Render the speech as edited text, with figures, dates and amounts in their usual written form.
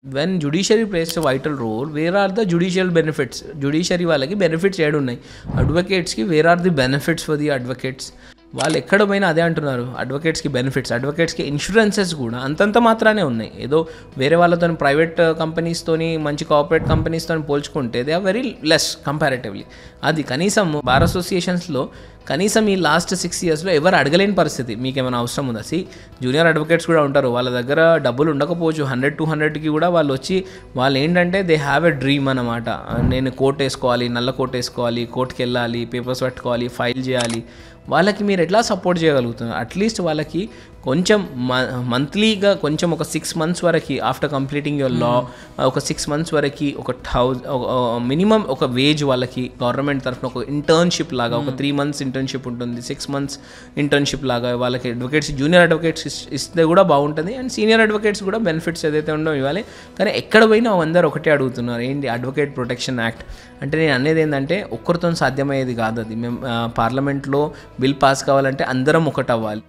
When judiciary plays a vital role, where are the judicial benefits? Judiciary వాళ్ళకి benefits ఏడున్నాయి, అడ్వకేట్స్కి where are the benefits for the advocates? వాళ్ళు ఎక్కడ పోయినా అదే అంటున్నారు, అడ్వకేట్స్కి బెనిఫిట్స్, అడ్వకేట్స్కి ఇన్సూరెన్సెస్ కూడా అంతంత మాత్రానే ఉన్నాయి. ఏదో వేరే వాళ్ళతో ప్రైవేట్ కంపెనీస్తోని మంచి కార్పొరేట్ కంపెనీస్తో పోల్చుకుంటే they are very less comparatively. అది కనీసం బార్ అసోసియేషన్స్లో కనీసం ఈ లాస్ట్ 6 yearsలో ఎవరు అడగలేని పరిస్థితి. మీకు ఏమైనా అవసరం ఉందా? జూనియర్ అడ్వకేట్స్ కూడా ఉంటారు, వాళ్ళ దగ్గర డబ్బులు ఉండకపోవచ్చు, 100-200కి కూడా వాళ్ళు వచ్చి వాళ్ళు ఏంటంటే దే హ్యావ్ ఎ డ్రీమ్ అన్నమాట. నేను కోట్ వేసుకోవాలి, నల్ల కోట్ వేసుకోవాలి, కోర్టుకి వెళ్ళాలి, పేపర్స్ పట్టుకోవాలి, ఫైల్ చేయాలి. వాళ్ళకి మీరు ఎట్లా సపోర్ట్ చేయగలుగుతున్నారు? అట్లీస్ట్ వాళ్ళకి కొంచెం మంత్లీగా కొంచెం ఒక 6 months వరకు ఆఫ్టర్ కంప్లీటింగ్ యువర్ లా, ఒక 6 months వరకు ఒక మినిమం ఒక వేజ్ వాళ్ళకి గవర్నమెంట్ తరఫున ఒక ఇంటర్న్షిప్ లాగా, ఒక 3 months ఇంటర్న్షిప్ ఉంటుంది, 6 months ఇంటర్న్షిప్ లాగా వాళ్ళకి అడ్వకేట్స్, జూనియర్ అడ్వకేట్స్ ఇస్తే కూడా బాగుంటుంది. అండ్ సీనియర్ అడ్వకేట్స్ కూడా బెనిఫిట్స్ ఏదైతే ఉండో ఇవ్వాలి. కానీ ఎక్కడ పోయినా అందరూ ఒకటే అడుగుతున్నారు, ఏంటి అడ్వకేట్ ప్రొటెక్షన్ యాక్ట్ అంటే. నేను అనేది ఏంటంటే ఒక్కరితో సాధ్యమయ్యేది కాదు అది. మేము పార్లమెంట్లో బిల్ పాస్ కావాలంటే అందరం ఒకటి అవ్వాలి.